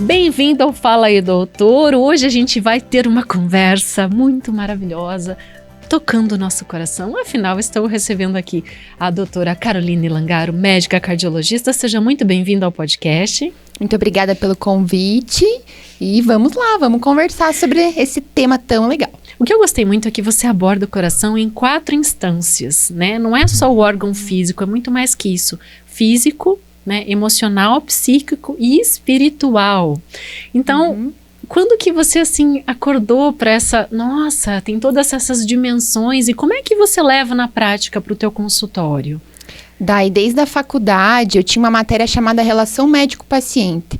Bem-vindo ao Fala aí, Doutor. Hoje a gente vai ter uma conversa muito maravilhosa, tocando o nosso coração. Afinal, estou recebendo aqui a doutora Caroline Langaro, médica cardiologista. Seja muito bem-vinda ao podcast. Muito obrigada pelo convite e vamos lá, vamos conversar sobre esse tema tão legal. O que eu gostei muito é que você aborda o coração em 4 instâncias, né? Não é só o órgão físico, é muito mais que isso. Físico, né? Emocional, psíquico e espiritual. Então, quando que você, assim, acordou para essa... Nossa, tem todas essas dimensões. E como é que você leva na prática para o teu consultório? Daí, desde a faculdade, eu tinha uma matéria chamada Relação Médico-Paciente.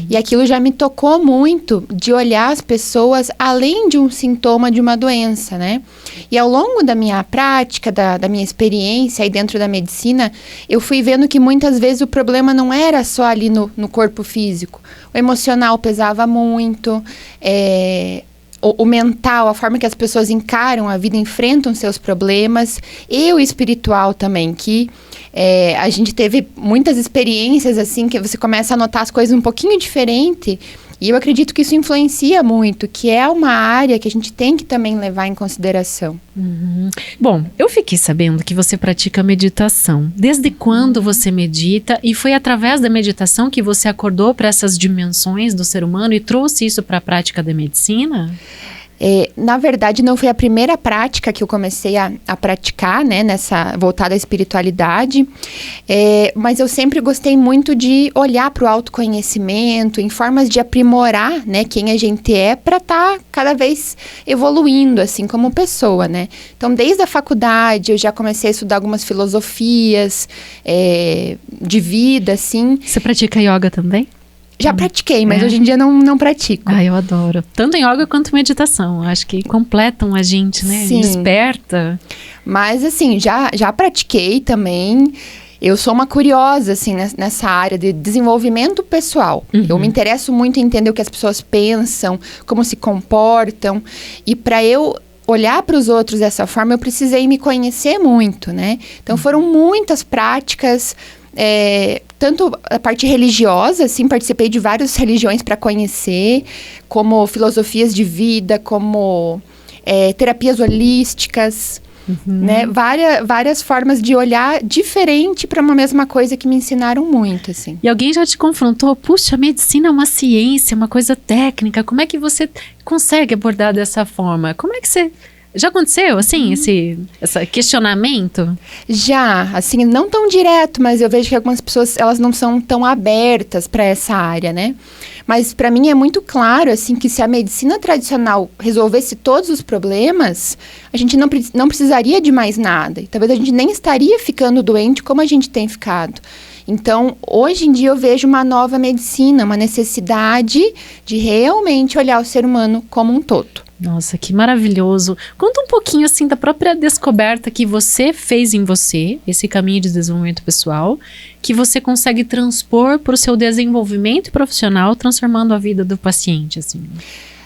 E aquilo já me tocou muito de olhar as pessoas além de um sintoma de uma doença, né? E ao longo da minha prática, da minha experiência aí dentro da medicina, eu fui vendo que muitas vezes o problema não era só ali no corpo físico. O emocional pesava muito, o mental, a forma que as pessoas encaram a vida, enfrentam seus problemas, e o espiritual também, que a gente teve muitas experiências assim, que você começa a notar as coisas um pouquinho diferente, e eu acredito que isso influencia muito, que é uma área que a gente tem que também levar em consideração. Bom, eu fiquei sabendo que você pratica meditação. Desde quando você medita? E foi através da meditação que você acordou para essas dimensões do ser humano e trouxe isso para a prática da medicina? Na verdade, não foi a primeira prática que eu comecei a praticar, né, voltada à espiritualidade, mas eu sempre gostei muito de olhar para o autoconhecimento, em formas de aprimorar, né, quem a gente é, para estar cada vez evoluindo, assim, como pessoa, né. Então, desde a faculdade, eu já comecei a estudar algumas filosofias de vida, assim. Você pratica yoga também? Já pratiquei, mas hoje em dia não pratico. Ah, eu adoro. Tanto yoga quanto meditação. Acho que completam a gente, né? Sim. Desperta. Mas, assim, já pratiquei também. Eu sou uma curiosa, assim, nessa área de desenvolvimento pessoal. Eu me interesso muito em entender o que as pessoas pensam, como se comportam. E para eu olhar para os outros dessa forma, eu precisei me conhecer muito, né? Então, foram muitas práticas... tanto a parte religiosa, assim, participei de várias religiões para conhecer, como filosofias de vida, como terapias holísticas, né? Várias formas de olhar diferente para uma mesma coisa que me ensinaram muito, assim. E alguém já te confrontou? Puxa, a medicina é uma ciência, uma coisa técnica. Como é que você consegue abordar dessa forma? Como é que você... Já aconteceu, assim, esse questionamento? Já, assim, não tão direto, mas eu vejo que algumas pessoas, elas não são tão abertas para essa área, né? Mas para mim é muito claro, assim, que se a medicina tradicional resolvesse todos os problemas, a gente não precisaria de mais nada. E talvez a gente nem estaria ficando doente como a gente tem ficado. Então, hoje em dia eu vejo uma nova medicina, uma necessidade de realmente olhar o ser humano como um todo. Nossa, que maravilhoso. Conta um pouquinho, assim, da própria descoberta que você fez em você, esse caminho de desenvolvimento pessoal, que você consegue transpor para o seu desenvolvimento profissional, transformando a vida do paciente, assim.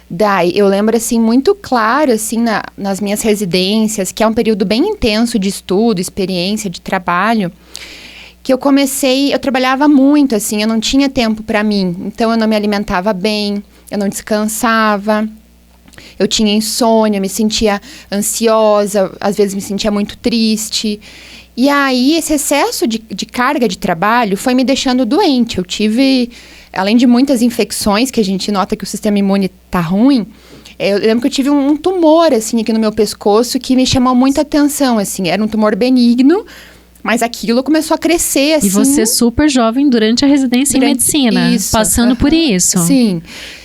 Daí, eu lembro, assim, muito claro, assim, nas minhas residências, que é um período bem intenso de estudo, experiência, de trabalho, que eu trabalhava muito, assim, eu não tinha tempo para mim, então eu não me alimentava bem, eu não descansava, eu tinha insônia, me sentia ansiosa, às vezes me sentia muito triste. E aí, esse excesso de carga de trabalho foi me deixando doente. Eu tive, além de muitas infecções, que a gente nota que o sistema imune tá ruim, eu lembro que eu tive um tumor, assim, aqui no meu pescoço, que me chamou muita atenção, assim. Era um tumor benigno, mas aquilo começou a crescer, assim. E você super jovem durante a residência em medicina, passando por isso. Sim.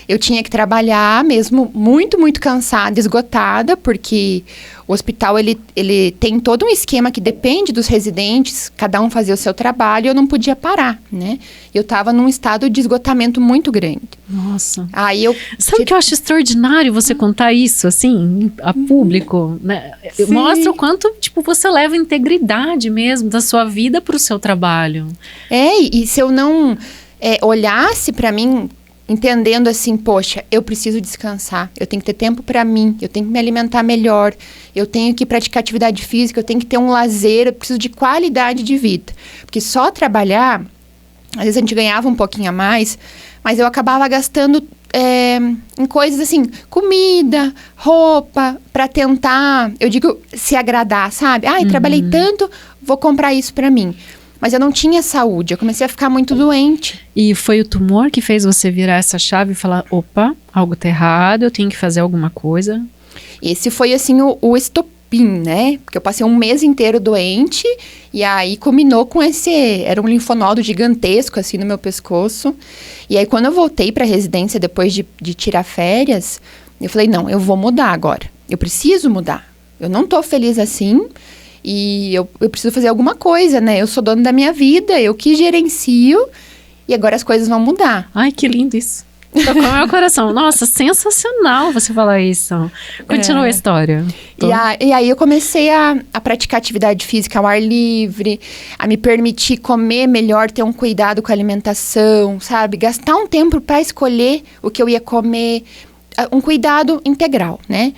Eu tinha que trabalhar mesmo muito, muito cansada, esgotada, porque o hospital, ele tem todo um esquema que depende dos residentes, cada um fazer o seu trabalho, e eu não podia parar, né? Eu estava num estado de esgotamento muito grande. Nossa. Aí Sabe o que eu acho extraordinário você contar isso, assim, a público, né? Sim. Mostra o quanto, tipo, você leva integridade mesmo da sua vida para o seu trabalho. E se eu não olhasse para mim, entendendo assim, poxa, eu preciso descansar, eu tenho que ter tempo para mim, eu tenho que me alimentar melhor, eu tenho que praticar atividade física, eu tenho que ter um lazer, eu preciso de qualidade de vida. Porque só trabalhar Às vezes a gente ganhava um pouquinho a mais, mas eu acabava gastando em coisas assim, comida, roupa, pra tentar, eu digo, se agradar, sabe? Ai, trabalhei tanto, vou comprar isso pra mim. Mas eu não tinha saúde, eu comecei a ficar muito doente. E foi o tumor que fez você virar essa chave e falar, opa, algo tá errado, eu tenho que fazer alguma coisa? Esse foi, assim, o estopim, né? Porque eu passei um mês inteiro doente e aí culminou com era um linfonodo gigantesco, assim, no meu pescoço. E aí, quando eu voltei pra residência, depois de tirar férias, eu falei, não, eu vou mudar agora. Eu preciso mudar. Eu não tô feliz assim e eu preciso fazer alguma coisa, né? Eu sou dono da minha vida, eu que gerencio e agora as coisas vão mudar. Ai, que lindo isso. Tocou meu coração. Nossa, sensacional você falar isso. Continua a história. E aí eu comecei a praticar atividade física ao ar livre, a me permitir comer melhor, ter um cuidado com a alimentação, sabe? Gastar um tempo para escolher o que eu ia comer, um cuidado integral, né?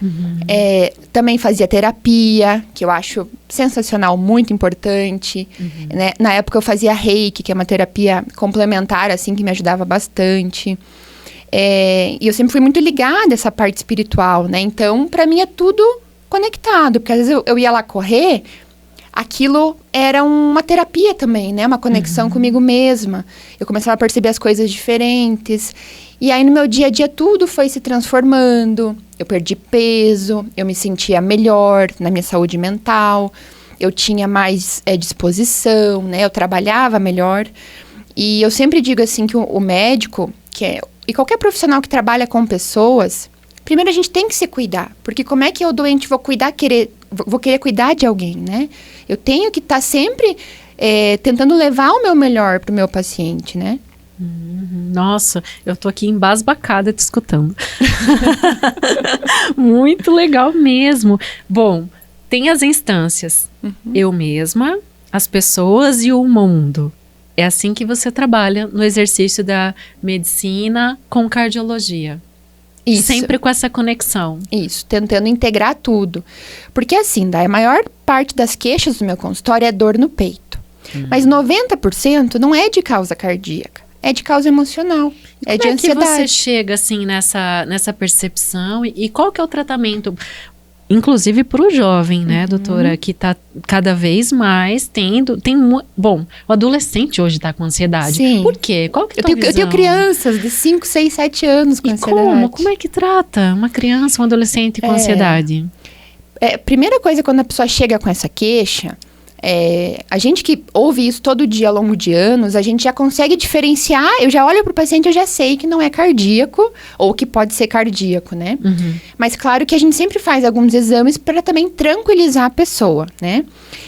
Também fazia terapia, que eu acho sensacional, muito importante. Né? Na época eu fazia reiki, que é uma terapia complementar, assim, que me ajudava bastante. E eu sempre fui muito ligada a essa parte espiritual, né? Então, pra mim é tudo conectado. Porque às vezes eu ia lá correr, aquilo era uma terapia também, né? Uma conexão comigo mesma. Eu começava a perceber as coisas diferentes. E aí, no meu dia a dia, tudo foi se transformando. Eu perdi peso, eu me sentia melhor na minha saúde mental. Eu tinha mais disposição, né? Eu trabalhava melhor. E eu sempre digo, assim, que o médico, e qualquer profissional que trabalha com pessoas, primeiro a gente tem que se cuidar. Porque como é que eu doente vou querer cuidar de alguém, né? Eu tenho que estar sempre tentando levar o meu melhor pro meu paciente, né? Nossa, eu tô aqui embasbacada te escutando. Muito legal mesmo. Bom, tem as instâncias. Eu mesma, as pessoas e o mundo. É assim que você trabalha no exercício da medicina com cardiologia. Isso. Sempre com essa conexão. Isso, tentando integrar tudo. Porque assim, a maior parte das queixas do meu consultório é dor no peito. Mas 90% não é de causa cardíaca. É de causa emocional, é de ansiedade. Como é que você chega, assim, nessa percepção? E qual que é o tratamento? Inclusive para o jovem, né, doutora? Que está cada vez mais Bom, o adolescente hoje está com ansiedade. Sim. Por quê? Qual que é a tua visão? Eu tenho crianças de 5, 6, 7 anos com ansiedade. Como é que trata uma criança, um adolescente com ansiedade? Primeira coisa, quando a pessoa chega com essa queixa... a gente que ouve isso todo dia ao longo de anos, a gente já consegue diferenciar, eu já olho pro paciente, eu já sei que não é cardíaco, ou que pode ser cardíaco, né? Mas claro que a gente sempre faz alguns exames para também tranquilizar a pessoa, né?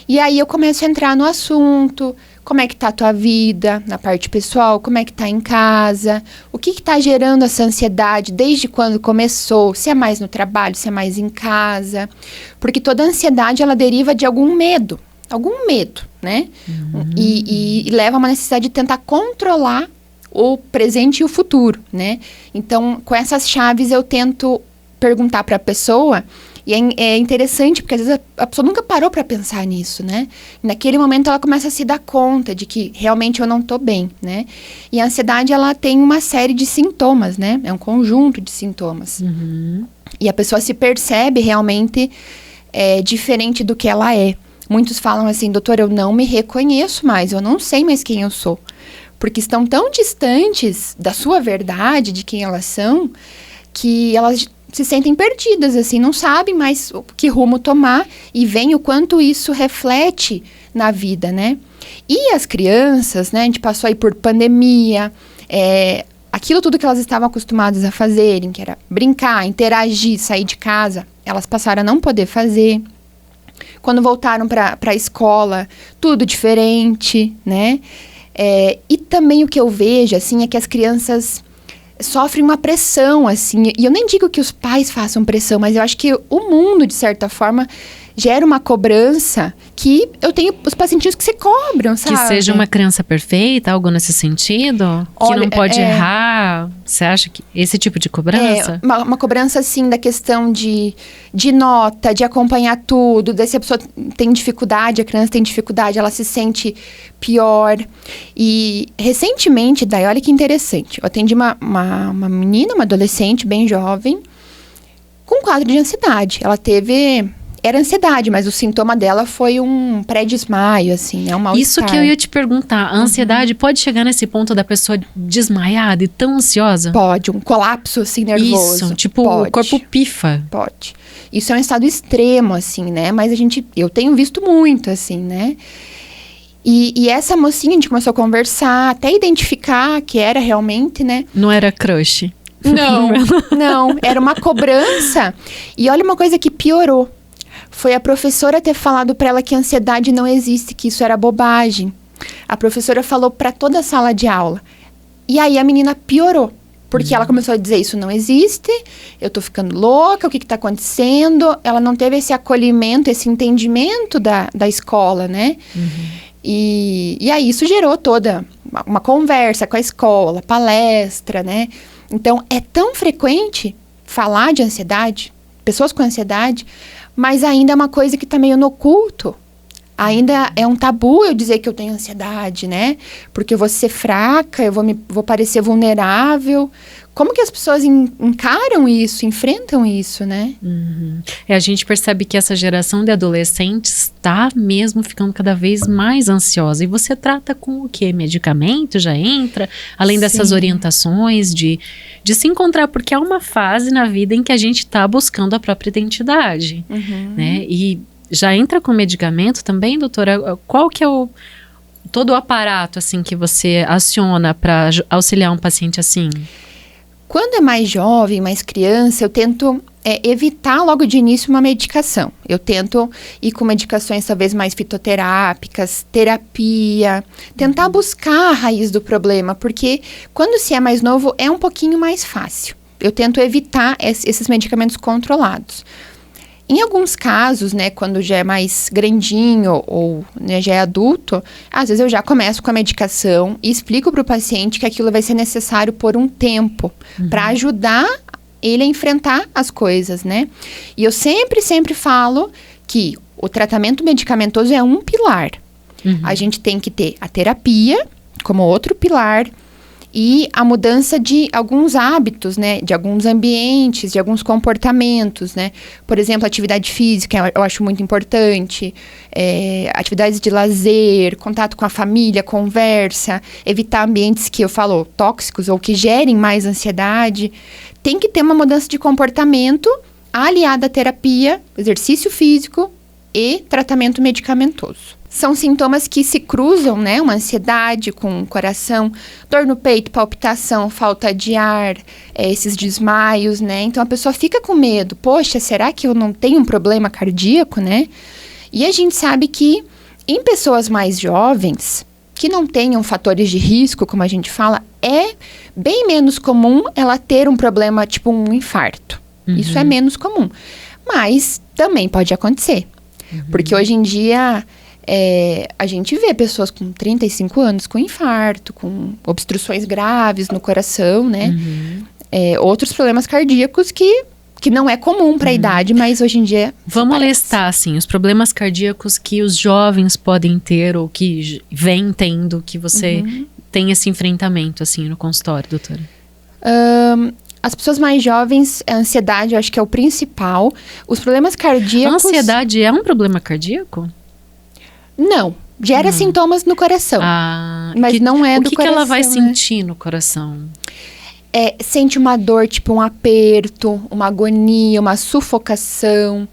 E aí eu começo a entrar no assunto, como é que tá a tua vida, na parte pessoal, como é que tá em casa, o que tá gerando essa ansiedade, desde quando começou, se é mais no trabalho, se é mais em casa, porque toda ansiedade, ela deriva de algum medo, né? E leva a uma necessidade de tentar controlar o presente e o futuro, né? Então, com essas chaves, eu tento perguntar para a pessoa, e é interessante, porque às vezes a pessoa nunca parou para pensar nisso, né? E naquele momento, ela começa a se dar conta de que realmente eu não tô bem, né? E a ansiedade, ela tem uma série de sintomas, né? É um conjunto de sintomas. E a pessoa se percebe realmente diferente do que ela é. Muitos falam assim, doutor, eu não me reconheço mais, eu não sei mais quem eu sou. Porque estão tão distantes da sua verdade, de quem elas são, que elas se sentem perdidas, assim, não sabem mais que rumo tomar e veem o quanto isso reflete na vida, né? E as crianças, né, a gente passou aí por pandemia, aquilo tudo que elas estavam acostumadas a fazerem, que era brincar, interagir, sair de casa, elas passaram a não poder fazer. Quando voltaram para a escola, tudo diferente, né? E também o que eu vejo, assim, é que as crianças sofrem uma pressão, assim. E eu nem digo que os pais façam pressão, mas eu acho que o mundo, de certa forma, gera uma cobrança que eu tenho os pacientinhos que se cobram, sabe? Que seja uma criança perfeita, algo nesse sentido? Olha, que não pode errar? Você acha que esse tipo de cobrança? Uma cobrança, assim, da questão de nota, de acompanhar tudo. Daí se a pessoa tem dificuldade, a criança tem dificuldade, ela se sente pior. E recentemente, daí, olha que interessante. Eu atendi uma menina, uma adolescente bem jovem, com quadro de ansiedade. Ela teve... Era ansiedade, mas o sintoma dela foi um pré-desmaio, assim, né? Um mal-estar. Isso que eu ia te perguntar. A ansiedade pode chegar nesse ponto da pessoa desmaiada e tão ansiosa? Pode, um colapso, assim, nervoso. Isso, tipo, pode, o corpo pifa. Pode. Isso é um estado extremo, assim, né? Mas eu tenho visto muito, assim, né? E essa mocinha, a gente começou a conversar, até identificar que era realmente, né? Não era crush? Não. Era uma cobrança. E olha uma coisa que piorou. Foi a professora ter falado para ela que a ansiedade não existe, que isso era bobagem. A professora falou para toda a sala de aula. E aí a menina piorou. Porque ela começou a dizer, isso não existe, eu tô ficando louca, o que tá acontecendo? Ela não teve esse acolhimento, esse entendimento da escola, né? E aí isso gerou toda uma conversa com a escola, palestra, né? Então, é tão frequente falar de ansiedade, pessoas com ansiedade, mas ainda é uma coisa que tá meio no oculto. Ainda é um tabu eu dizer que eu tenho ansiedade, né? Porque eu vou ser fraca, eu vou parecer vulnerável. Como que as pessoas encaram isso, enfrentam isso, né? A gente percebe que essa geração de adolescentes está mesmo ficando cada vez mais ansiosa. E você trata com o quê? Medicamento já entra? Além dessas orientações de se encontrar, porque é uma fase na vida em que a gente está buscando a própria identidade, né? E já entra com medicamento também, doutora? Qual que é todo o aparato, assim, que você aciona para auxiliar um paciente assim? Quando é mais jovem, mais criança, eu tento evitar logo de início uma medicação. Eu tento ir com medicações talvez mais fitoterápicas, terapia, tentar buscar a raiz do problema, porque quando se é mais novo é um pouquinho mais fácil. Eu tento evitar esses medicamentos controlados. Em alguns casos, né, quando já é mais grandinho ou, né, já é adulto, às vezes eu já começo com a medicação e explico para o paciente que aquilo vai ser necessário por um tempo para ajudar ele a enfrentar as coisas, né? E eu sempre falo que o tratamento medicamentoso é um pilar. A gente tem que ter a terapia como outro pilar, e a mudança de alguns hábitos, né? De alguns ambientes, de alguns comportamentos, né? Por exemplo, atividade física, eu acho muito importante. Atividades de lazer, contato com a família, conversa. Evitar ambientes que eu falo tóxicos ou que gerem mais ansiedade. Tem que ter uma mudança de comportamento aliada à terapia, exercício físico e tratamento medicamentoso. São sintomas que se cruzam, né? Uma ansiedade com o coração, dor no peito, palpitação, falta de ar, esses desmaios, né? Então, a pessoa fica com medo. Poxa, será que eu não tenho um problema cardíaco, né? E a gente sabe que em pessoas mais jovens, que não tenham fatores de risco, como a gente fala, é bem menos comum ela ter um problema tipo um infarto. Isso é menos comum. Mas também pode acontecer. Porque hoje em dia... a gente vê pessoas com 35 anos com infarto, com obstruções graves no coração, né? Outros problemas cardíacos que não é comum para a idade, mas hoje em dia... Vamos listar, assim, os problemas cardíacos que os jovens podem ter ou que vêm tendo, que você tem esse enfrentamento, assim, no consultório, doutora. As pessoas mais jovens, a ansiedade eu acho que é o principal. Os problemas cardíacos... A ansiedade é um problema cardíaco? Não, gera sintomas no coração, mas não é do coração. O que ela vai sentir no coração? Sente uma dor, tipo um aperto, uma agonia, uma sufocação,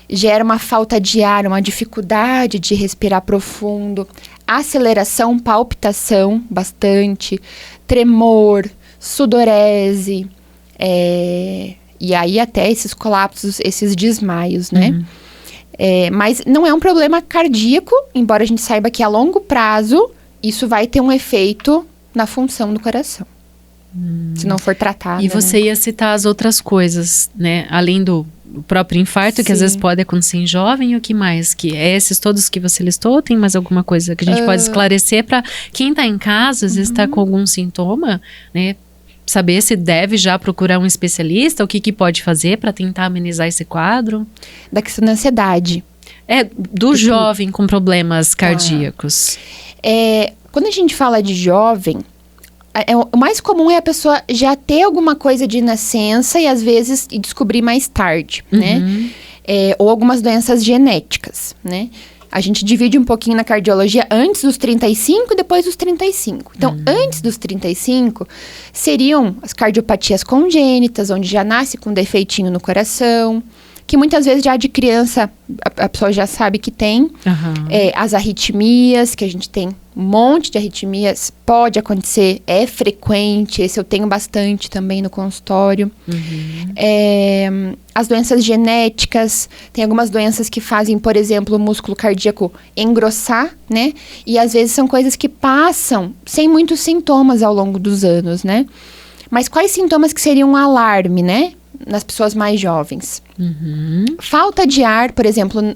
gera uma falta de ar, uma dificuldade de respirar profundo, aceleração, palpitação, bastante, tremor, sudorese, e aí até esses colapsos, esses desmaios, né? Mas não é um problema cardíaco, embora a gente saiba que a longo prazo isso vai ter um efeito na função do coração. se não for tratada. E você ia citar as outras coisas, né? Além do próprio infarto, que às vezes pode acontecer em jovem, o que mais? Que é esses todos que você listou? Ou tem mais alguma coisa que a gente pode esclarecer para quem tá em casa, às vezes tá com algum sintoma, né? Saber se deve já procurar um especialista, o que pode fazer para tentar amenizar esse quadro? Da questão da ansiedade. Do jovem com problemas cardíacos. Quando a gente fala de jovem, o mais comum é a pessoa já ter alguma coisa de nascença e às vezes descobrir mais tarde, né? Ou algumas doenças genéticas, né? A gente divide um pouquinho na cardiologia antes dos 35 e depois dos 35. Então, antes dos 35, seriam as cardiopatias congênitas, onde já nasce com defeitinho no coração, que muitas vezes já de criança a pessoa já sabe que tem. As arritmias, que a gente tem um monte de arritmias, pode acontecer, é frequente, esse eu tenho bastante também no consultório. As doenças genéticas, tem algumas doenças que fazem, por exemplo, o músculo cardíaco engrossar, né? E às vezes são coisas que passam sem muitos sintomas ao longo dos anos, né? Mas quais sintomas que seriam um alarme, né? Nas pessoas mais jovens. Falta de ar, por exemplo,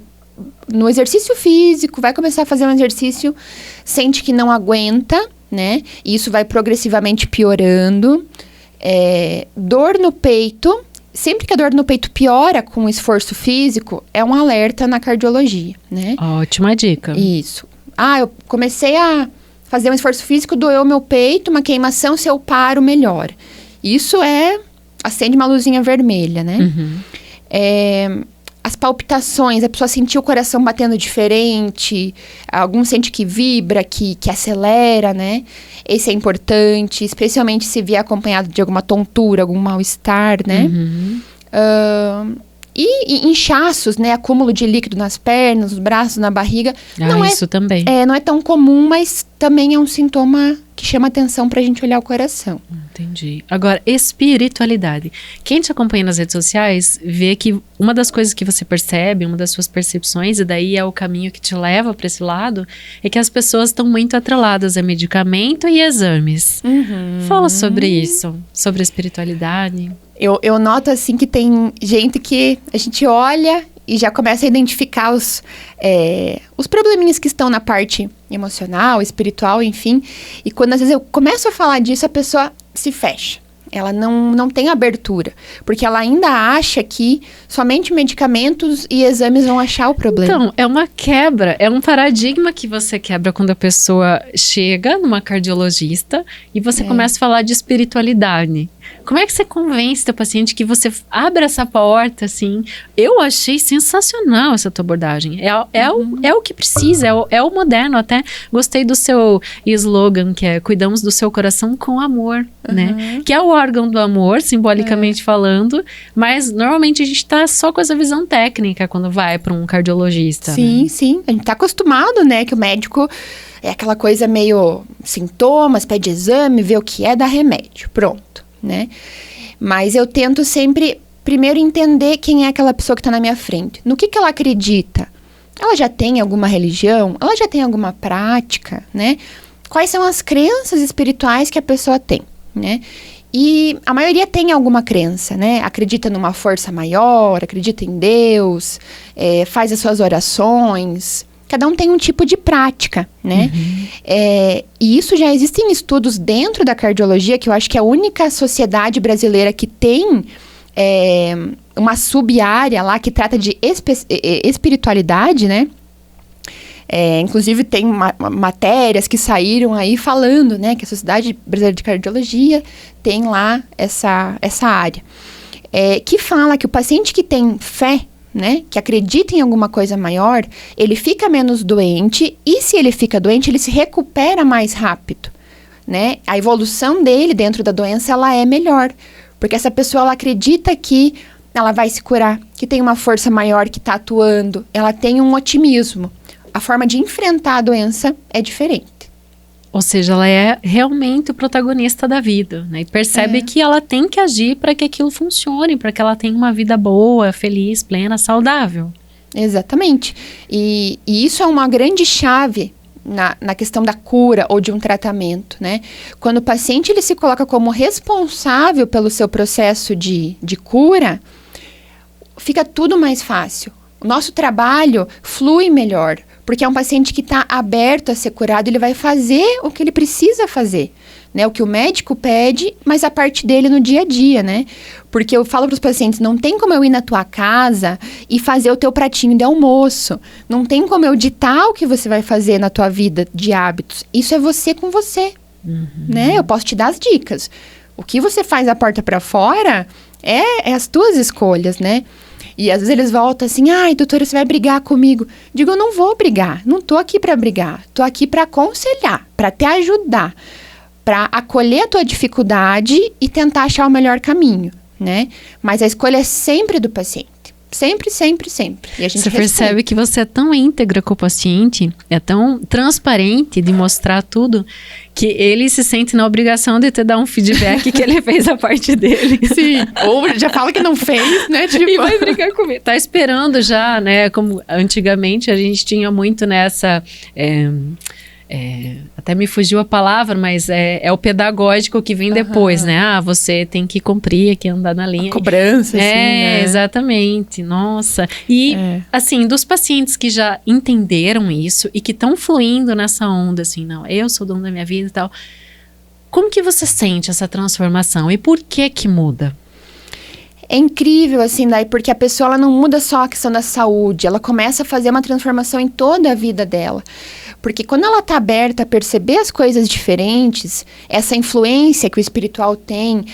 no exercício físico, vai começar a fazer um exercício, sente que não aguenta, né? E isso vai progressivamente piorando. Dor no peito, sempre que a dor no peito piora com o esforço físico, é um alerta na cardiologia, né? Ótima dica. Isso. Eu comecei a fazer um esforço físico, doeu meu peito, uma queimação, se eu paro, melhora. Isso acende uma luzinha vermelha, né? As palpitações, a pessoa sentiu o coração batendo diferente, alguns sente que vibra, que acelera, né? Esse é importante, especialmente se vier acompanhado de alguma tontura, algum mal-estar, né? E inchaços, né? Acúmulo de líquido nas pernas, nos braços, na barriga. Isso também. Não é tão comum, mas também é um sintoma que chama atenção pra gente olhar o coração. Entendi. Agora, espiritualidade. Quem te acompanha nas redes sociais vê que uma das coisas que você percebe, uma das suas percepções, e daí é o caminho que te leva para esse lado, é que as pessoas estão muito atreladas a medicamento e exames. Fala sobre isso, sobre a espiritualidade. Eu noto, assim, que tem gente que a gente olha e já começa a identificar os probleminhas que estão na parte emocional, espiritual, enfim. E quando às vezes eu começo a falar disso, a pessoa se fecha. Ela não tem abertura, porque ela ainda acha que somente medicamentos e exames vão achar o problema. Então, é uma quebra, é um paradigma que você quebra quando a pessoa chega numa cardiologista e você começa a falar de espiritualidade. Como é que você convence teu paciente que você abre essa porta, assim? Eu achei sensacional essa tua abordagem. É o que precisa, é o moderno. Até gostei do seu slogan, que é cuidamos do seu coração com amor, né? Que é o órgão do amor, simbolicamente falando, mas normalmente a gente tá só com essa visão técnica quando vai para um cardiologista. Sim, né? sim. A gente tá acostumado, né? Que o médico é aquela coisa meio sintomas, pede exame, vê o que é, dá remédio. Pronto. Né? Mas eu tento sempre, primeiro, entender quem é aquela pessoa que está na minha frente. No que ela acredita? Ela já tem alguma religião? Ela já tem alguma prática? Né? Quais são as crenças espirituais que a pessoa tem? Né? E a maioria tem alguma crença, né? Acredita numa força maior, acredita em Deus, faz as suas orações. Cada um tem um tipo de prática, né? E isso já existem estudos dentro da cardiologia, que eu acho que é a única sociedade brasileira que tem uma sub-área lá que trata de espiritualidade, né? Inclusive tem matérias que saíram aí falando, né? Que a Sociedade Brasileira de Cardiologia tem lá essa área. Que fala que o paciente que tem fé, né, que acredita em alguma coisa maior, ele fica menos doente, e se ele fica doente, ele se recupera mais rápido, né? A evolução dele dentro da doença, ela é melhor, porque essa pessoa, ela acredita que ela vai se curar, que tem uma força maior que está atuando, ela tem um otimismo. A forma de enfrentar a doença é diferente. Ou seja, ela é realmente o protagonista da vida, né? E percebe que ela tem que agir para que aquilo funcione, para que ela tenha uma vida boa, feliz, plena, saudável. Exatamente. E isso é uma grande chave na questão da cura ou de um tratamento, né? Quando o paciente ele se coloca como responsável pelo seu processo de cura, fica tudo mais fácil. O nosso trabalho flui melhor, porque é um paciente que está aberto a ser curado, ele vai fazer o que ele precisa fazer, né? O que o médico pede, mas a parte dele no dia a dia, né? Porque eu falo para os pacientes, não tem como eu ir na tua casa e fazer o teu pratinho de almoço. Não tem como eu ditar o que você vai fazer na tua vida de hábitos. Isso é você com você, né? Eu posso te dar as dicas. O que você faz da porta para fora é as tuas escolhas, né? E às vezes eles voltam assim, ai, doutora, você vai brigar comigo? Digo, eu não vou brigar, não tô aqui para brigar. Tô aqui para aconselhar, para te ajudar, para acolher a tua dificuldade e tentar achar o melhor caminho, né? Mas a escolha é sempre do paciente. Sempre, sempre, sempre. E a gente percebe que você é tão íntegra com o paciente, é tão transparente de mostrar tudo, que ele se sente na obrigação de te dar um feedback que ele fez a parte dele. Sim. Ou já fala que não fez, né? Tipo... E vai brigar comigo. Tá esperando já, né? Como antigamente a gente tinha muito nessa... até me fugiu a palavra, mas é o pedagógico que vem depois, né? Ah, você tem que cumprir aqui, andar na linha. A cobrança, assim, né? Exatamente. Nossa. E, assim, dos pacientes que já entenderam isso e que estão fluindo nessa onda, assim, não, eu sou dono da minha vida e tal. Como que você sente essa transformação e por que muda? É incrível, assim, daí, porque a pessoa ela não muda só a questão da saúde, ela começa a fazer uma transformação em toda a vida dela. Porque quando ela está aberta a perceber as coisas diferentes, essa influência que o espiritual tem,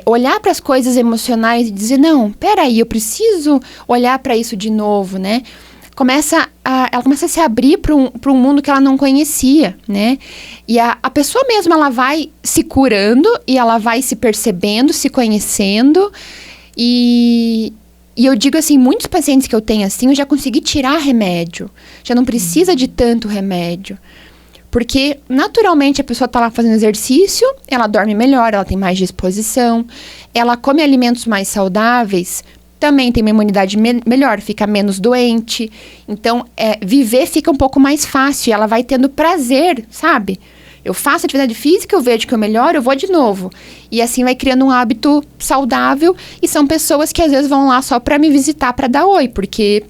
olhar para as coisas emocionais e dizer, não, peraí, eu preciso olhar para isso de novo, né? Ela começa a se abrir para um mundo que ela não conhecia, né? E a pessoa mesma, ela vai se curando e ela vai se percebendo, se conhecendo. E eu digo assim, muitos pacientes que eu tenho assim, eu já consegui tirar remédio. Já não precisa de tanto remédio. Porque, naturalmente, a pessoa está lá fazendo exercício, ela dorme melhor, ela tem mais disposição, ela come alimentos mais saudáveis, também tem uma imunidade melhor, fica menos doente. Então, viver fica um pouco mais fácil, ela vai tendo prazer, sabe? Eu faço atividade física, eu vejo que eu melhoro, eu vou de novo. E assim vai criando um hábito saudável. E são pessoas que às vezes vão lá só para me visitar, para dar oi, porque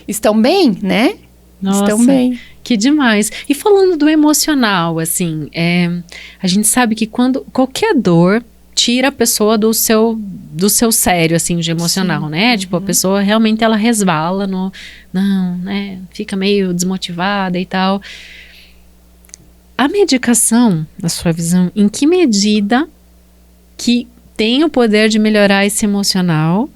estão bem, né? Nossa, estão bem. Que demais. E falando do emocional, assim, a gente sabe que quando qualquer dor tira a pessoa do seu sério, assim, de emocional, sim, né? Tipo, a pessoa realmente ela resvala né? Fica meio desmotivada e tal. A medicação, na sua visão, em que medida que tem o poder de melhorar esse emocional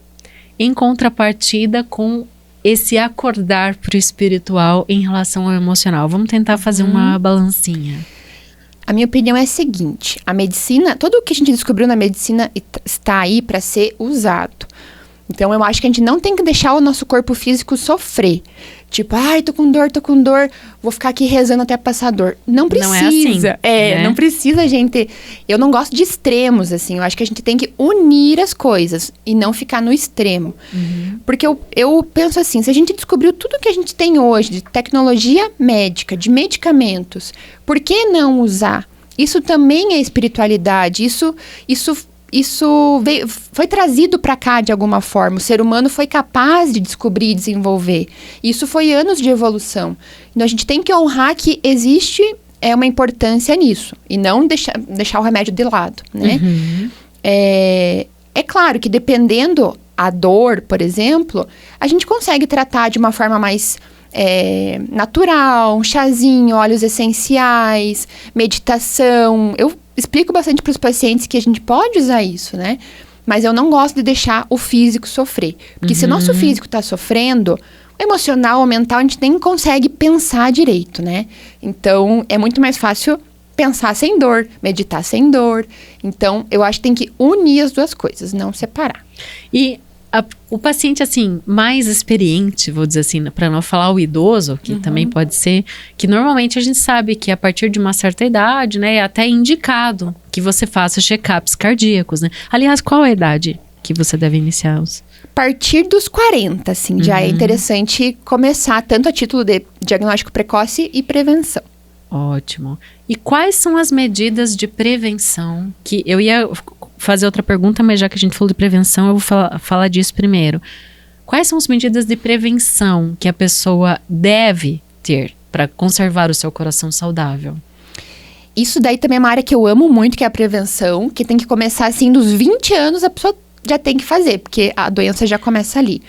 em contrapartida com esse acordar para o espiritual em relação ao emocional? Vamos tentar fazer uma balancinha. A minha opinião é a seguinte, a medicina, tudo o que a gente descobriu na medicina está aí para ser usado. Então, eu acho que a gente não tem que deixar o nosso corpo físico sofrer. Tipo, ai, tô com dor, vou ficar aqui rezando até passar dor. Não precisa. Não é assim, né? Não precisa, gente. Eu não gosto de extremos, assim. Eu acho que a gente tem que unir as coisas e não ficar no extremo. Porque eu penso assim, se a gente descobriu tudo que a gente tem hoje de tecnologia médica, de medicamentos, por que não usar? Isso também é espiritualidade. Isso foi trazido para cá de alguma forma. O ser humano foi capaz de descobrir e desenvolver. Isso foi anos de evolução. Então, a gente tem que honrar que existe uma importância nisso. E não deixar o remédio de lado, né? É claro que dependendo a dor, por exemplo, a gente consegue tratar de uma forma mais natural, um chazinho, óleos essenciais, meditação. Eu explico bastante para os pacientes que a gente pode usar isso, né? Mas eu não gosto de deixar o físico sofrer. Porque se o nosso físico está sofrendo, o emocional, o mental, a gente nem consegue pensar direito, né? Então, é muito mais fácil pensar sem dor, meditar sem dor. Então, eu acho que tem que unir as duas coisas, não separar. E o paciente, assim, mais experiente, vou dizer assim, para não falar o idoso, que também pode ser, que normalmente a gente sabe que a partir de uma certa idade, né, é até indicado que você faça check-ups cardíacos, né? Aliás, qual a idade que você deve iniciar os? A partir dos 40, assim, já é interessante começar, tanto a título de diagnóstico precoce e prevenção. Ótimo. E quais são as medidas de prevenção? Que eu ia fazer outra pergunta, mas já que a gente falou de prevenção, eu vou falar disso primeiro. Quais são as medidas de prevenção que a pessoa deve ter para conservar o seu coração saudável? Isso daí também é uma área que eu amo muito, que é a prevenção, que tem que começar assim, dos 20 anos a pessoa já tem que fazer, porque a doença já começa ali.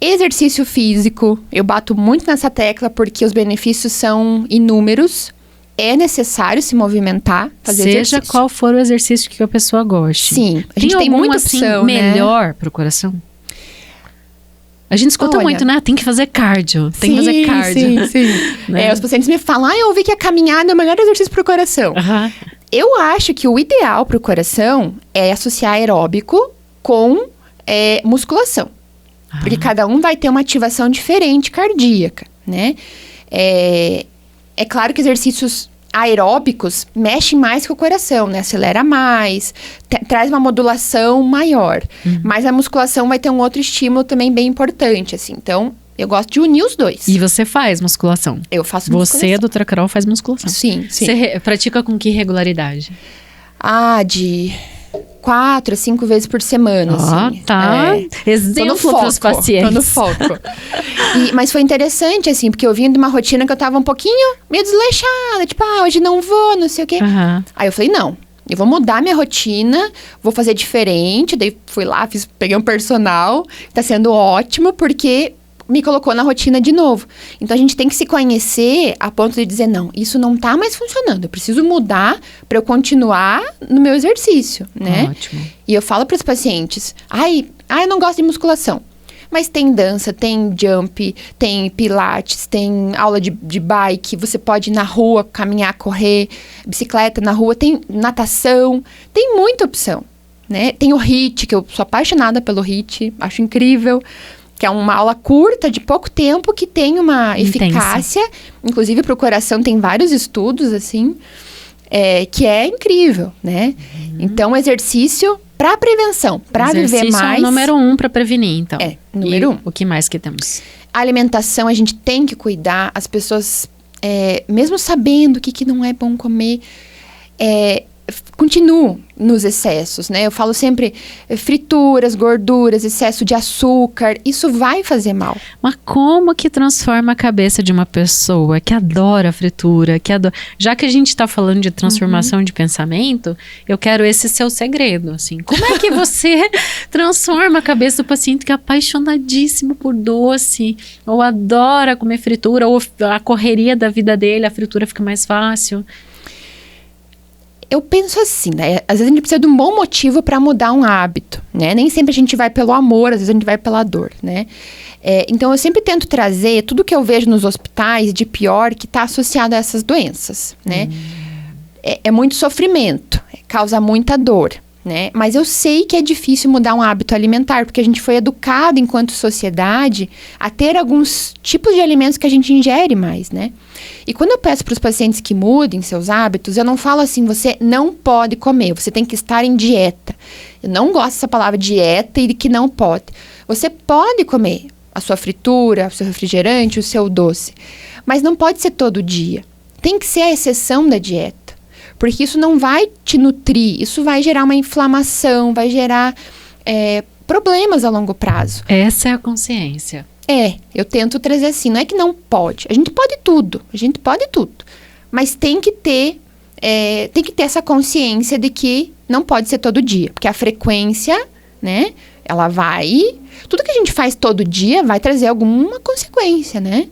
Exercício físico, eu bato muito nessa tecla porque os benefícios são inúmeros. É necessário se movimentar, fazer exercício. Seja qual for o exercício que a pessoa goste. Sim, a gente tem muita opção, melhor para o coração? A gente escuta muito, né? Tem que fazer cardio. Tem que fazer cardio. Sim. Né? Os pacientes me falam, eu ouvi que a caminhada é o melhor exercício para o coração. Eu acho que o ideal para o coração é associar aeróbico com musculação. Porque cada um vai ter uma ativação diferente cardíaca, né? É claro que exercícios aeróbicos mexem mais com o coração, né? Acelera mais, traz uma modulação maior. Mas a musculação vai ter um outro estímulo também bem importante, assim. Então, eu gosto de unir os dois. E você faz musculação? Eu faço musculação. Você, doutora Carol, faz musculação? Sim. Você pratica com que regularidade? De 4 a 5 vezes por semana, assim. Tá. Exemplo para os pacientes. Tô no foco. Mas foi interessante, assim, porque eu vim de uma rotina que eu tava um pouquinho meio desleixada. Tipo, hoje não vou, não sei o quê. Aí eu falei, não, eu vou mudar minha rotina, vou fazer diferente. Daí fui lá, peguei um personal. Tá sendo ótimo, porque me colocou na rotina de novo. Então, a gente tem que se conhecer a ponto de dizer, não, isso não tá mais funcionando. Eu preciso mudar para eu continuar no meu exercício, né? Ótimo. E eu falo para os pacientes, eu não gosto de musculação. Mas tem dança, tem jump, tem pilates, tem aula de bike. Você pode ir na rua, caminhar, correr, bicicleta na rua. Tem natação, tem muita opção, né? Tem o HIIT, que eu sou apaixonada pelo HIIT, acho incrível. Que é uma aula curta, de pouco tempo, que tem uma eficácia. Inclusive, para o coração, tem vários estudos, assim, que é incrível, né? Então, exercício para prevenção, para viver mais. Exercício é o número 1 para prevenir, então. Número 1. O que mais que temos? A alimentação, a gente tem que cuidar. As pessoas, mesmo sabendo o que não é bom comer, continuo nos excessos, né? Eu falo sempre frituras, gorduras, excesso de açúcar, isso vai fazer mal. Mas como que transforma a cabeça de uma pessoa que adora fritura, Já que a gente tá falando de transformação de pensamento, eu quero esse seu segredo, assim. Como é que você transforma a cabeça do paciente que é apaixonadíssimo por doce, ou adora comer fritura, ou a correria da vida dele, a fritura fica mais fácil? Eu penso assim, né? Às vezes a gente precisa de um bom motivo para mudar um hábito, né? Nem sempre a gente vai pelo amor, às vezes a gente vai pela dor, né? Então, eu sempre tento trazer tudo que eu vejo nos hospitais de pior que está associado a essas doenças, né? É muito sofrimento, causa muita dor, né? Mas eu sei que é difícil mudar um hábito alimentar, porque a gente foi educado enquanto sociedade a ter alguns tipos de alimentos que a gente ingere mais, né? E quando eu peço para os pacientes que mudem seus hábitos, eu não falo assim, você não pode comer, você tem que estar em dieta. Eu não gosto dessa palavra dieta e de que não pode. Você pode comer a sua fritura, o seu refrigerante, o seu doce, mas não pode ser todo dia. Tem que ser a exceção da dieta, porque isso não vai te nutrir, isso vai gerar uma inflamação, vai gerar problemas a longo prazo. Essa é a consciência. Eu tento trazer assim, não é que não pode. A gente pode tudo, mas tem que ter essa consciência de que não pode ser todo dia, porque a frequência, né, ela vai... Tudo que a gente faz todo dia vai trazer alguma consequência, né?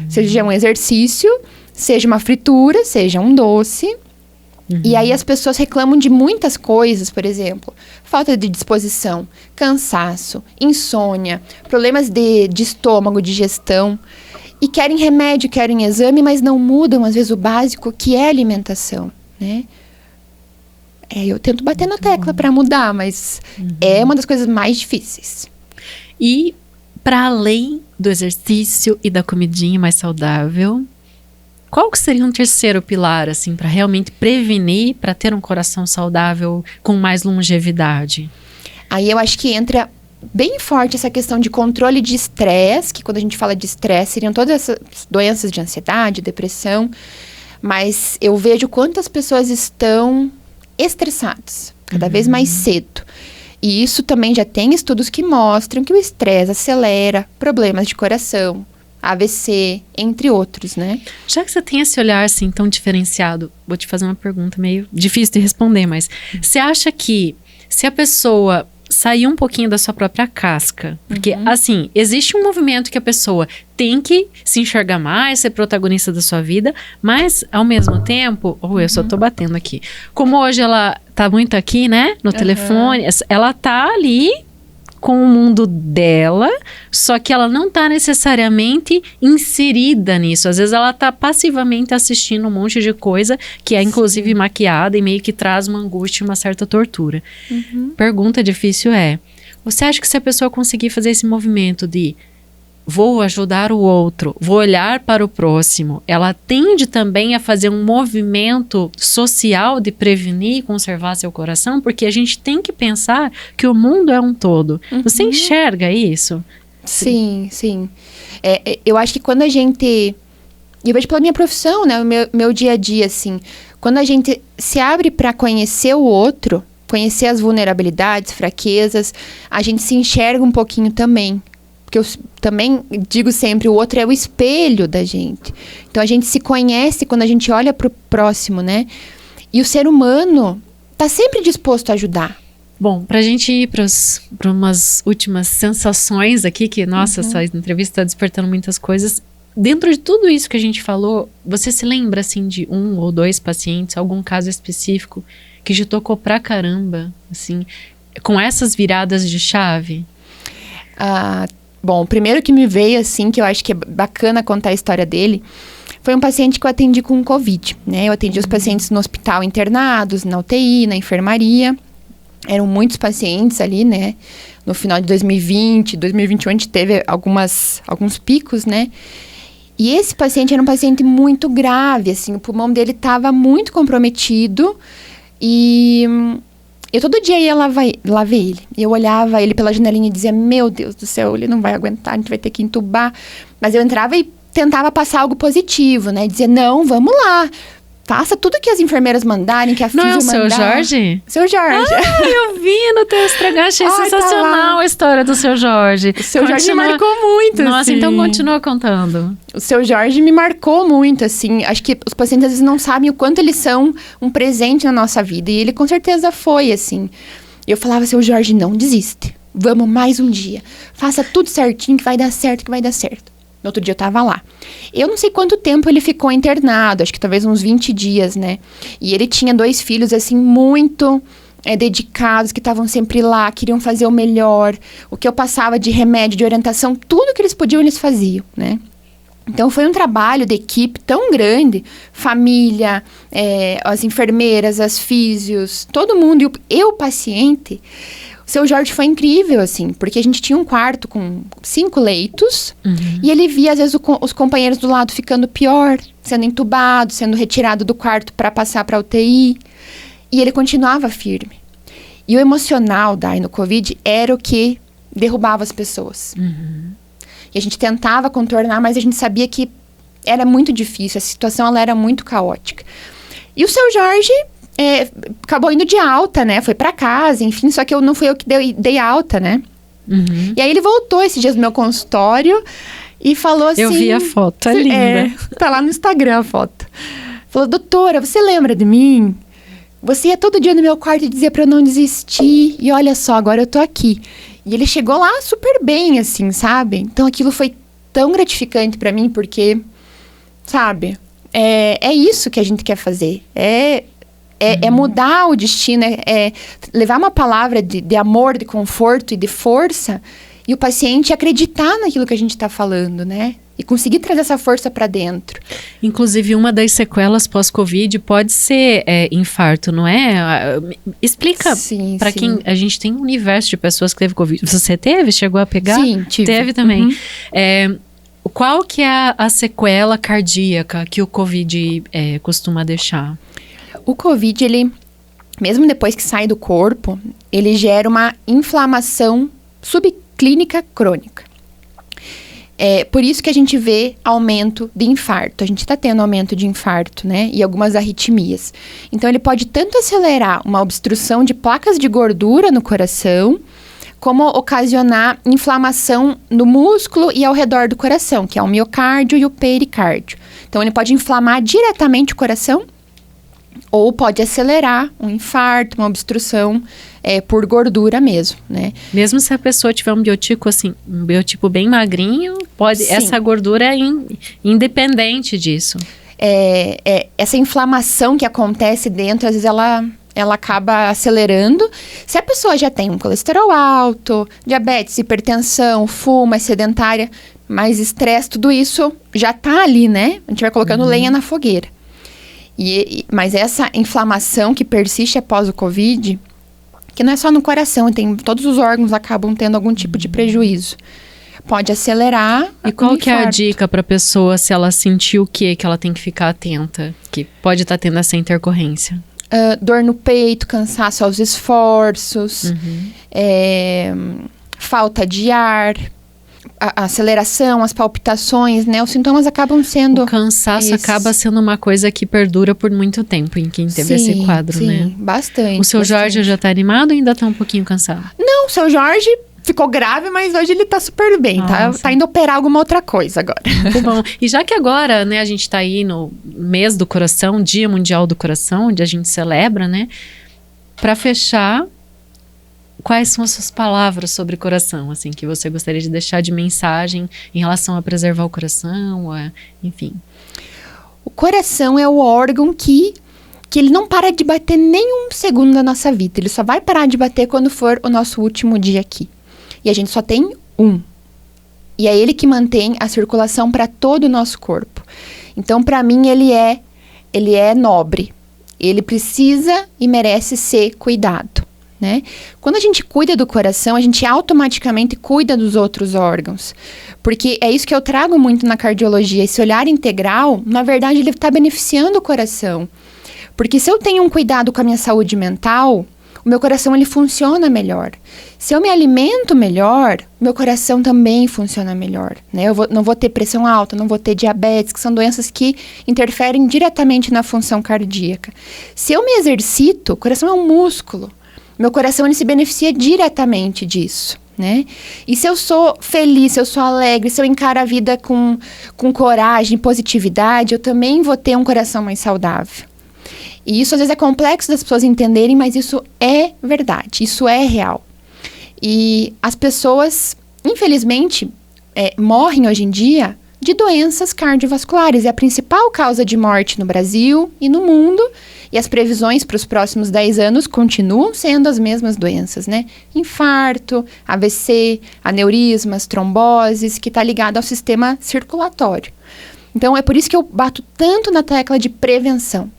Seja um exercício, seja uma fritura, seja um doce. E aí as pessoas reclamam de muitas coisas, por exemplo, falta de disposição, cansaço, insônia, problemas de estômago, digestão, e querem remédio, querem exame, mas não mudam, às vezes, o básico, que é a alimentação, né? Eu tento bater na tecla para mudar, mas é uma das coisas mais difíceis. E, para além do exercício e da comidinha mais saudável, qual que seria um terceiro pilar, assim, para realmente prevenir, para ter um coração saudável com mais longevidade? Aí eu acho que entra bem forte essa questão de controle de estresse, que quando a gente fala de estresse, seriam todas essas doenças de ansiedade, depressão, Mas eu vejo quantas pessoas estão estressadas, cada vez mais cedo. E isso também já tem estudos que mostram que o estresse acelera problemas de coração, AVC, entre outros, né? Já que você tem esse olhar assim tão diferenciado, vou te fazer uma pergunta meio difícil de responder, mas você acha que se a pessoa sair um pouquinho da sua própria casca, porque assim, existe um movimento que a pessoa tem que se enxergar mais, ser protagonista da sua vida, mas ao mesmo tempo, eu só tô batendo aqui, como hoje ela tá muito aqui, né, no telefone, ela tá ali com o mundo dela, só que ela não tá necessariamente inserida nisso. Às vezes ela tá passivamente assistindo um monte de coisa que é inclusive maquiada e meio que traz uma angústia e uma certa tortura. Pergunta difícil é, você acha que se a pessoa conseguir fazer esse movimento de vou ajudar o outro, vou olhar para o próximo, ela tende também a fazer um movimento social de prevenir e conservar seu coração? Porque a gente tem que pensar que o mundo é um todo. Você enxerga isso? Sim, sim. Eu acho que quando a gente... Eu vejo pela minha profissão, né? O meu dia a dia, assim. Quando a gente se abre para conhecer o outro, conhecer as vulnerabilidades, fraquezas, a gente se enxerga um pouquinho também. Porque eu também digo sempre, o outro é o espelho da gente. Então, a gente se conhece quando a gente olha para o próximo, né? E o ser humano tá sempre disposto a ajudar. Bom, pra gente ir para umas últimas sensações aqui, que, nossa, essa entrevista tá despertando muitas coisas. Dentro de tudo isso que a gente falou, você se lembra, assim, de 1 ou 2 pacientes, algum caso específico que te tocou pra caramba, assim, com essas viradas de chave? Bom, o primeiro que me veio, assim, que eu acho que é bacana contar a história dele, foi um paciente que eu atendi com Covid, né? Eu atendi os pacientes no hospital internados, na UTI, na enfermaria. Eram muitos pacientes ali, né? No final de 2020, 2021, a gente teve alguns picos, né? E esse paciente era um paciente muito grave, assim, o pulmão dele estava muito comprometido e... Eu todo dia ia lá ver ele. Eu olhava ele pela janelinha e dizia, meu Deus do céu, ele não vai aguentar, a gente vai ter que entubar. Mas eu entrava e tentava passar algo positivo, né? Dizia, não, vamos lá. Faça tudo que as enfermeiras mandarem, que a físio mandar. Não é o seu Jorge? Seu Jorge. Eu vi no teu Instagram, achei sensacional a história do seu Jorge. O seu Jorge me marcou muito, Nossa, assim. então continua contando. O seu Jorge me marcou muito, assim. Acho que os pacientes às vezes não sabem o quanto eles são um presente na nossa vida. E ele com certeza foi, assim. Eu falava, seu Jorge, não desiste. Vamos mais um dia. Faça tudo certinho que vai dar certo, que vai dar certo. No outro dia eu tava lá. Eu não sei quanto tempo ele ficou internado, acho que talvez uns 20 dias, né? E ele tinha 2 filhos, assim, muito dedicados, que estavam sempre lá, queriam fazer o melhor. O que eu passava de remédio, de orientação, tudo que eles podiam, eles faziam, né? Então, foi um trabalho de equipe tão grande, família, as enfermeiras, as físios, todo mundo, e o paciente. O seu Jorge foi incrível, assim, porque a gente tinha um quarto com 5 leitos, e ele via, às vezes, os companheiros do lado ficando pior, sendo entubado, sendo retirado do quarto para passar para a UTI, e ele continuava firme. E o emocional, Dai, no Covid, era o que derrubava as pessoas. E a gente tentava contornar, mas a gente sabia que era muito difícil, a situação ela era muito caótica. E o seu Jorge... acabou indo de alta, né? Foi pra casa, enfim, só que não fui eu que dei alta, né? E aí ele voltou esses dias no meu consultório e falou assim... Eu vi a foto, é linda. Tá lá no Instagram a foto. Falou, doutora, você lembra de mim? Você ia todo dia no meu quarto e dizia pra eu não desistir. E olha só, agora eu tô aqui. E ele chegou lá super bem, assim, sabe? Então aquilo foi tão gratificante pra mim, porque, sabe? É isso que a gente quer fazer. É mudar o destino, é levar uma palavra de amor, de conforto e de força, e o paciente acreditar naquilo que a gente está falando, né? E conseguir trazer essa força para dentro. Inclusive, uma das sequelas pós-Covid pode ser infarto, não é? Explica para quem... A gente tem um universo de pessoas que teve Covid. Você teve? Chegou a pegar? Sim, tive. Teve também. Qual que é a sequela cardíaca que o Covid costuma deixar? O Covid, ele, mesmo depois que sai do corpo, ele gera uma inflamação subclínica crônica. É por isso que a gente vê aumento de infarto. A gente está tendo aumento de infarto, né? E algumas arritmias. Então, ele pode tanto acelerar uma obstrução de placas de gordura no coração, como ocasionar inflamação no músculo e ao redor do coração, que é o miocárdio e o pericárdio. Então, ele pode inflamar diretamente o coração ou pode acelerar um infarto, uma obstrução por gordura mesmo, né? Mesmo se a pessoa tiver um biotipo assim, um biotipo bem magrinho, essa gordura é independente disso. Essa inflamação que acontece dentro, às vezes ela acaba acelerando. Se a pessoa já tem um colesterol alto, diabetes, hipertensão, fuma, é sedentária, mais estresse, tudo isso já tá ali, né? A gente vai colocando lenha na fogueira. Mas essa inflamação que persiste após o Covid, que não é só no coração, todos os órgãos acabam tendo algum tipo de prejuízo. Pode acelerar. E qual que é a dica para a pessoa, se ela sentir o que ela tem que ficar atenta, que pode estar tendo essa intercorrência? Dor no peito, cansaço aos esforços, falta de ar, a aceleração, as palpitações, né? Os sintomas acabam sendo... O cansaço acaba sendo uma coisa que perdura por muito tempo em quem teve esse quadro, né? Sim, bastante. O seu Jorge já tá animado ou ainda tá um pouquinho cansado? Não, o seu Jorge ficou grave, mas hoje ele tá super bem, tá indo operar alguma outra coisa agora. Muito bom. E já que agora, né, a gente tá aí no mês do coração, Dia Mundial do Coração, onde a gente celebra, né? Pra fechar, quais são as suas palavras sobre coração, assim, que você gostaria de deixar de mensagem em relação a preservar o coração, enfim? O coração é o órgão que ele não para de bater nem um segundo da nossa vida. Ele só vai parar de bater quando for o nosso último dia aqui. E a gente só tem um. E é ele que mantém a circulação para todo o nosso corpo. Então, para mim, ele é nobre. Ele precisa e merece ser cuidado, né? Quando a gente cuida do coração, a gente automaticamente cuida dos outros órgãos. Porque é isso que eu trago muito na cardiologia. Esse olhar integral, na verdade, ele está beneficiando o coração. Porque se eu tenho um cuidado com a minha saúde mental, o meu coração ele funciona melhor. Se eu me alimento melhor, meu coração também funciona melhor, né? Não vou ter pressão alta, não vou ter diabetes, que são doenças que interferem diretamente na função cardíaca. Se eu me exercito, o coração é um músculo. Meu coração ele se beneficia diretamente disso, né? E se eu sou feliz, se eu sou alegre, se eu encaro a vida com coragem, positividade, eu também vou ter um coração mais saudável. E isso às vezes é complexo das pessoas entenderem, mas isso é verdade, isso é real. E as pessoas, infelizmente, morrem hoje em dia de doenças cardiovasculares. É a principal causa de morte no Brasil e no mundo. E as previsões para os próximos 10 anos continuam sendo as mesmas doenças, né? Infarto, AVC, aneurismas, tromboses, que está ligado ao sistema circulatório. Então, é por isso que eu bato tanto na tecla de prevenção.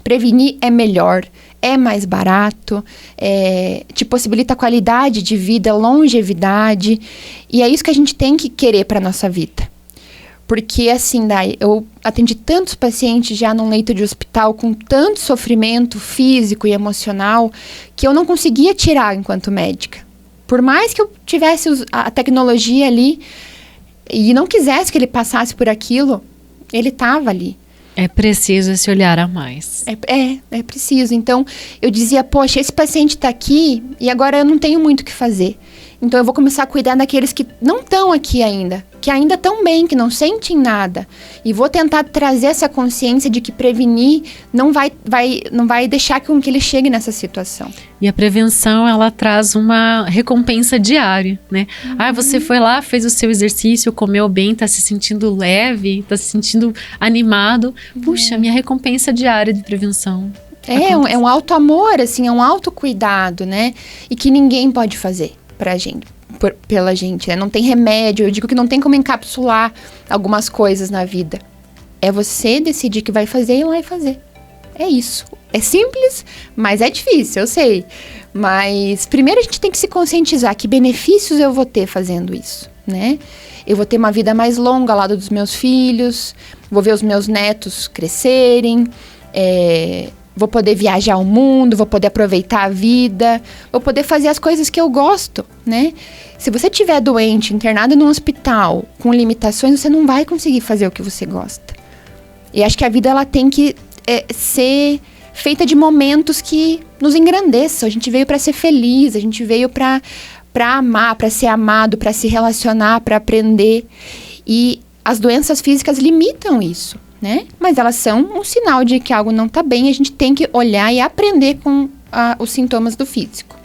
Prevenir é melhor, é mais barato, te possibilita qualidade de vida, longevidade. E é isso que a gente tem que querer para a nossa vida. Porque, assim, Dai, eu atendi tantos pacientes já num leito de hospital com tanto sofrimento físico e emocional que eu não conseguia tirar enquanto médica. Por mais que eu tivesse a tecnologia ali e não quisesse que ele passasse por aquilo, ele estava ali. É preciso esse olhar a mais. É preciso. Então, eu dizia, poxa, esse paciente está aqui e agora eu não tenho muito o que fazer. Então, eu vou começar a cuidar daqueles que não estão aqui ainda, que ainda estão bem, que não sentem nada. E vou tentar trazer essa consciência de que prevenir não vai deixar com que ele chegue nessa situação. E a prevenção, ela traz uma recompensa diária, né? Você foi lá, fez o seu exercício, comeu bem, tá se sentindo leve, tá se sentindo animado. Puxa, minha recompensa diária de prevenção. É um auto-amor, assim, é um autocuidado, né? E que ninguém pode fazer pra gente, pela gente, né? Não tem remédio, eu digo que não tem como encapsular algumas coisas na vida. É você decidir que vai fazer e ir lá e fazer. É isso. É simples, mas é difícil, eu sei. Mas primeiro a gente tem que se conscientizar que benefícios eu vou ter fazendo isso, né? Eu vou ter uma vida mais longa ao lado dos meus filhos, vou ver os meus netos crescerem, vou poder viajar o mundo, vou poder aproveitar a vida, vou poder fazer as coisas que eu gosto, né? Se você estiver doente, internado num hospital, com limitações, você não vai conseguir fazer o que você gosta. E acho que a vida, ela tem que ser feita de momentos que nos engrandeçam. A gente veio para ser feliz, a gente veio para amar, para ser amado, para se relacionar, para aprender. E as doenças físicas limitam isso, né? Mas elas são um sinal de que algo não está bem e a gente tem que olhar e aprender com os sintomas do físico.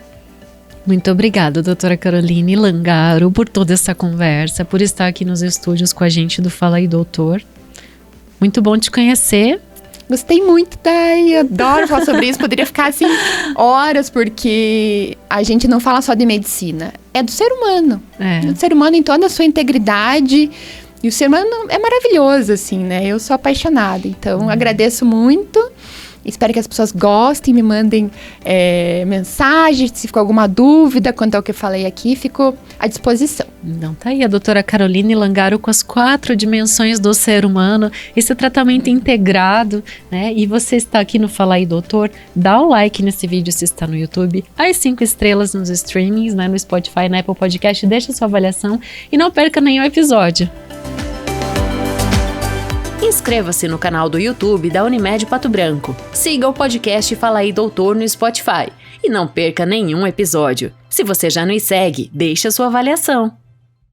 Muito obrigada, doutora Caroline Langaro, por toda essa conversa, por estar aqui nos estúdios com a gente do Fala aí, Doutor. Muito bom te conhecer. Gostei muito, Dai, adoro falar sobre isso, poderia ficar assim horas, porque a gente não fala só de medicina, é do ser humano, é do ser humano em toda a sua integridade, e o ser humano é maravilhoso, assim, né, eu sou apaixonada, então agradeço muito, espero que as pessoas gostem, me mandem mensagens, se ficou alguma dúvida quanto ao que eu falei aqui, fico à disposição. Então tá aí a doutora Caroline Langaro com as 4 dimensões do ser humano, esse tratamento integrado, né? E você está aqui no Fala aí, Doutor, dá o like nesse vídeo se está no YouTube, as 5 estrelas nos streamings, né? No Spotify, na Apple Podcast, deixa sua avaliação e não perca nenhum episódio. Inscreva-se no canal do YouTube da Unimed Pato Branco. Siga o podcast Fala aí, Doutor no Spotify. E não perca nenhum episódio. Se você já nos segue, deixe a sua avaliação.